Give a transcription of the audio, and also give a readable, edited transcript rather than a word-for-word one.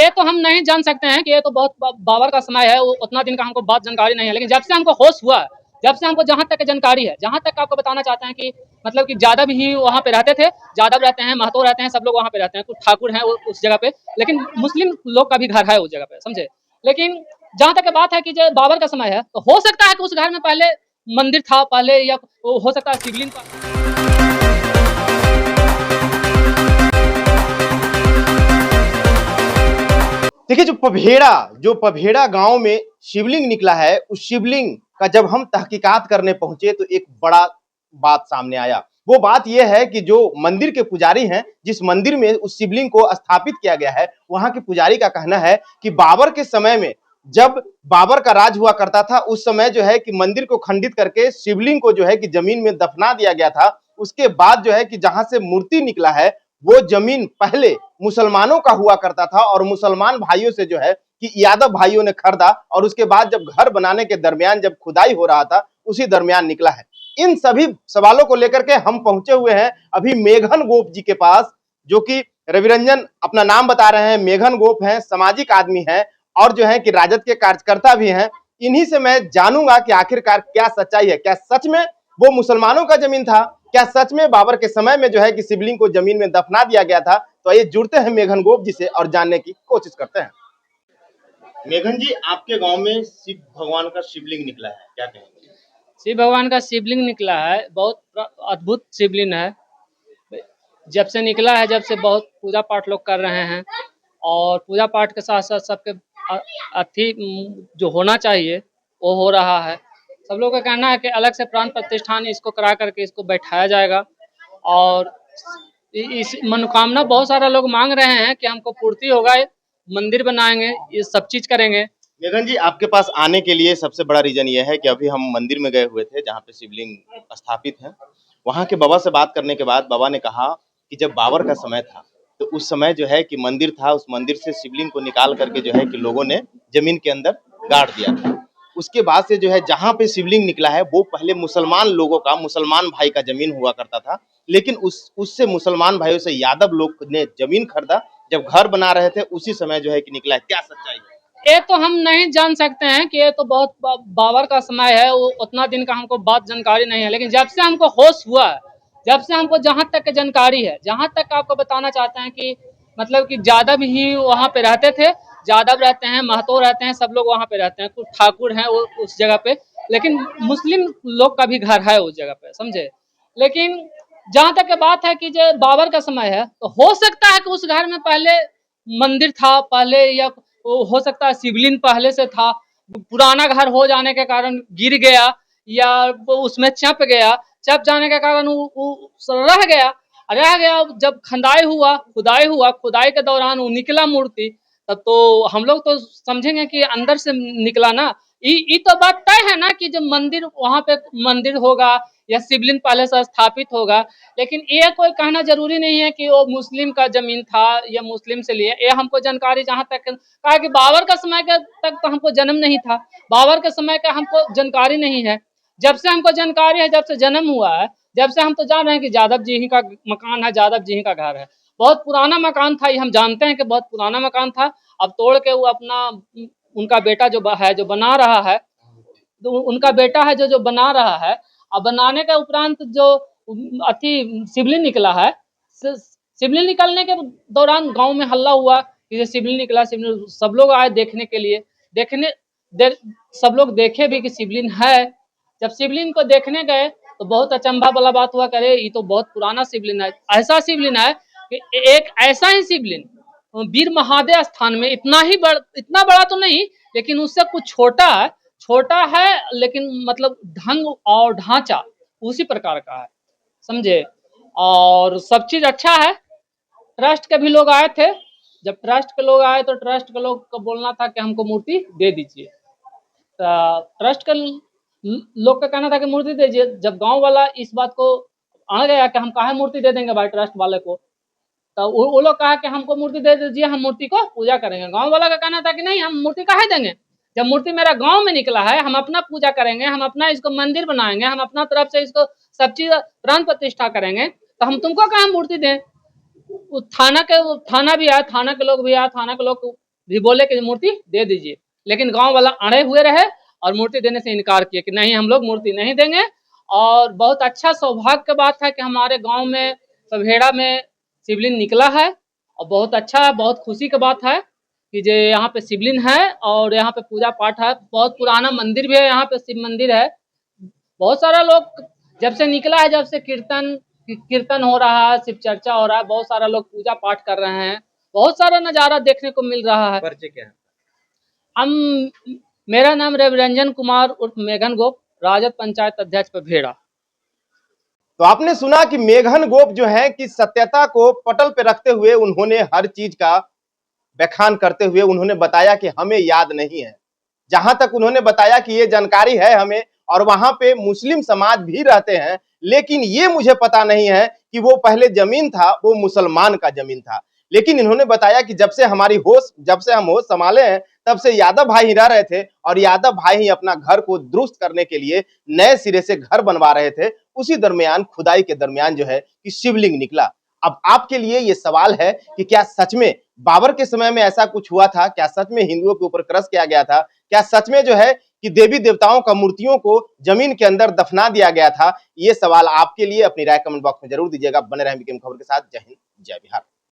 ये तो हम नहीं जान सकते हैं कि ये तो बहुत बाबर का समय है, उतना दिन का हमको बात जानकारी नहीं है। लेकिन जब से हमको होश हुआ, जब से हमको जहाँ तक जानकारी है, जहाँ तक आपको बताना चाहते हैं कि मतलब कि ज्यादा भी वहाँ पे रहते थे, ज्यादा रहते हैं, महतो रहते हैं, सब लोग वहाँ पे रहते हैं, कुछ ठाकुर हैं उस जगह पे, लेकिन मुस्लिम लोग का भी घर है उस जगह पे, समझे। लेकिन जहाँ तक बात है कि जो बाबर का समय है, तो हो सकता है कि उस घर में पहले मंदिर था पहले, या हो सकता है शिवलिंग का। देखिए, जो पभेड़ा गांव में शिवलिंग निकला है, उस शिवलिंग का जब हम तहकीकात करने पहुंचे तो एक बड़ा बात सामने आया। वो बात यह है कि जो मंदिर के पुजारी हैं, जिस मंदिर में उस शिवलिंग को स्थापित किया गया है, वहां के पुजारी का कहना है कि बाबर के समय में, जब बाबर का राज हुआ करता था, उस समय जो है कि मंदिर को खंडित करके शिवलिंग को जो है कि जमीन में दफना दिया गया था। उसके बाद जो है कि जहां से मूर्ति निकला है, वो जमीन पहले मुसलमानों का हुआ करता था और मुसलमान भाइयों से जो है कि यादव भाइयों ने खरीदा, और उसके बाद जब घर बनाने के दरमियान जब खुदाई हो रहा था, उसी दरमियान निकला है। इन सभी सवालों को लेकर के हम पहुंचे हुए हैं अभी मेघन गोप जी के पास, जो कि रविरंजन अपना नाम बता रहे हैं, मेघन गोप हैं, सामाजिक आदमी हैं और जो है कि राजद के कार्यकर्ता भी हैं। इन्हीं से मैं जानूंगा कि आखिरकार क्या सच्चाई है, क्या सच में वो मुसलमानों का जमीन था, क्या सच में बाबर के समय में जो है कि शिवलिंग को जमीन में दफना दिया गया था। तो ये जुड़ते हैं मेघन गोप जी से और जानने की कोशिश करते हैं। मेघन जी, आपके गांव में शिव भगवान का शिवलिंग निकला है, क्या कहेंगे? शिव भगवान का शिवलिंग निकला है, बहुत अद्भुत शिवलिंग है। जब से निकला है, जब से बहुत पूजा पाठ लोग कर रहे हैं, और पूजा पाठ के साथ साथ सबके अथी जो होना चाहिए वो हो रहा है। सब लोग का कहना है कि अलग से प्राण प्रतिष्ठान इसको करा करके इसको बैठाया जाएगा, और इस मनोकामना बहुत सारा लोग मांग रहे हैं कि हमको पूर्ति होगा, मंदिर बनाएंगे, ये सब चीज करेंगे। मेघन जी, आपके पास आने के लिए सबसे बड़ा रीजन ये है कि अभी हम मंदिर में गए हुए थे जहाँ पे शिवलिंग स्थापित है। वहाँ के बाबा से बात करने के बाद बाबा ने कहा कि जब बाबर का समय था, तो उस समय जो है कि मंदिर था, उस मंदिर से शिवलिंग को निकाल करके जो है कि लोगों ने जमीन के अंदर गाड़ दिया था। उसके बाद से जो है जहाँ पे शिवलिंग निकला है, वो पहले मुसलमान लोगों का, मुसलमान भाई का जमीन हुआ करता था, लेकिन उससे मुसलमान भाइयों से यादव लोग ने जमीन खरीदा, जब घर बना रहे थे उसी समय जो है कि निकला है। क्या सच्चाई है? ये तो हम नहीं जान सकते हैं कि ये तो बहुत बाबर का समय है, उतना दिन का हमको बात जानकारी नहीं है। लेकिन जब से हमको होश हुआ, जब से हमको जहाँ तक जानकारी है, जहाँ तक आपको बताना चाहते हैं कि मतलब कि ज्यादा भी वहाँ पे रहते थे, ज्यादा रहते हैं, महतो रहते हैं, सब लोग वहाँ पे रहते हैं, कुछ ठाकुर हैं वो उस जगह पे, लेकिन मुस्लिम लोग का भी घर है उस जगह पे, समझे। लेकिन जहाँ तक बात है कि जो बाबर का समय है, तो हो सकता है कि उस घर में पहले मंदिर था पहले, या हो सकता है शिवलिंग पहले से था, पुराना घर हो जाने के कारण गिर गया, या वो उसमें चप गया, चप जाने के कारण वो रह गया। जब खुदाई के दौरान वो निकला मूर्ति, तब तो हम लोग तो समझेंगे कि अंदर से निकला ना। ये तो बात तय है ना कि जब मंदिर वहां पे मंदिर होगा या शिवलिंग पहले से स्थापित होगा। लेकिन ये कोई कहना जरूरी नहीं है कि वो मुस्लिम का जमीन था या मुस्लिम से लिए। ये हमको जानकारी जहाँ तक कहा कि बाबर का समय का तक तो हमको जन्म नहीं था, बाबर के समय का हमको जानकारी नहीं है। जब से हमको जानकारी है, जब से जन्म हुआ है, जब से हम तो जान रहे हैं कि यादव जी ही का मकान है, यादव जी ही का घर है। बहुत पुराना मकान था, ये हम जानते हैं कि बहुत पुराना मकान था। अब तोड़ के वो अपना उनका बेटा जो है जो बना रहा है, तो उनका बेटा है जो बना रहा है। अब बनाने के उपरांत जो अति शिवलिंग निकला है, शिवलिंग निकलने के दौरान गांव में हल्ला हुआ कि शिवलिंग निकला, शिवलिंग। सब लोग आए देखने के लिए, सब लोग देखे भी कि शिवलिंग है। जब शिवलिंग को देखने गए तो बहुत अचंभा वाला बात हुआ, करे ये तो बहुत पुराना शिवलिंग है। ऐसा शिवलिंग है कि एक ऐसा ही शिवलिंग वीर महादेव स्थान में इतना बड़ा तो नहीं, लेकिन उससे कुछ छोटा है, लेकिन मतलब ढंग और ढांचा उसी प्रकार का है, समझे। और सब चीज अच्छा है। ट्रस्ट के भी लोग आए थे। जब ट्रस्ट के लोग आए तो ट्रस्ट के लोग को बोलना था कि हमको मूर्ति दे दीजिए। ट्रस्ट के लोग का कहना था कि मूर्ति दे दीजिए। जब गांव वाला इस बात को अड़ गया कि हम काहे मूर्ति दे देंगे भाई ट्रस्ट वाले को, तो वो लोग कहा कि हमको मूर्ति दे दीजिए, हम मूर्ति को पूजा करेंगे। गांव वाला का कहना था कि नहीं, हम मूर्ति काहे देंगे, जब मूर्ति मेरा गांव में निकला है, हम अपना पूजा करेंगे, हम अपना इसको मंदिर बनाएंगे, हम अपना तरफ से इसको सब चीज प्राण प्रतिष्ठा करेंगे, तो हम तुमको कहाँ मूर्ति दें। थाना भी आया, थाना के लोग भी आया, थाना के लोग भी बोले कि मूर्ति दे दीजिए, लेकिन गांव वाला अड़े हुए रहे और मूर्ति देने से इनकार किया कि नहीं, हम लोग मूर्ति नहीं देंगे। और बहुत अच्छा सौभाग्य की बात है कि हमारे गांव में पभेड़ा में शिवलिंग निकला है और बहुत अच्छा, बहुत खुशी की बात है कि जो यहाँ पे शिवलिंग है और यहाँ पे पूजा पाठ है। बहुत पुराना मंदिर भी है, यहाँ पे शिव मंदिर है। बहुत सारा लोग जब से निकला है, जब से कीर्तन कीर्तन हो रहा है, शिव चर्चा हो रहा है, बहुत सारा लोग पूजा पाठ कर रहे हैं, बहुत सारा नजारा देखने को मिल रहा है। परिचय क्या है? हम मेरा नाम रविरंजन कुमार उर्फ मेघन गोप, राजद पंचायत अध्यक्ष पभेड़ा। तो आपने सुना कि मेघन गोप जो है कि सत्यता को पटल पे रखते हुए उन्होंने हर चीज का व्याख्यान करते हुए उन्होंने बताया कि हमें याद नहीं है। जहां तक उन्होंने बताया कि ये जानकारी है हमें, और वहां पे मुस्लिम समाज भी रहते हैं, लेकिन ये मुझे पता नहीं है कि वो पहले जमीन था वो मुसलमान का जमीन था। लेकिन इन्होंने बताया कि जब से हम होश संभाले हैं, तब से यादव भाई ही रह रहे थे और यादव भाई ही अपना घर को दुरुस्त करने के लिए नए सिरे से घर बनवा रहे थे। उसी दरमियान, खुदाई के दरमियान जो है कि शिवलिंग निकला। अब आपके लिए ये सवाल है कि क्या सच में बाबर के समय में ऐसा कुछ हुआ था? क्या सच में हिंदुओं के ऊपर क्रश किया गया था? क्या सच में जो है कि देवी देवताओं का मूर्तियों को जमीन के अंदर दफना दिया गया था? ये सवाल आपके लिए, अपनी राय कमेंट बॉक्स में जरूर दीजिएगा। बने रहें बीकेएम खबर के साथ। जय हिंद, जय बिहार।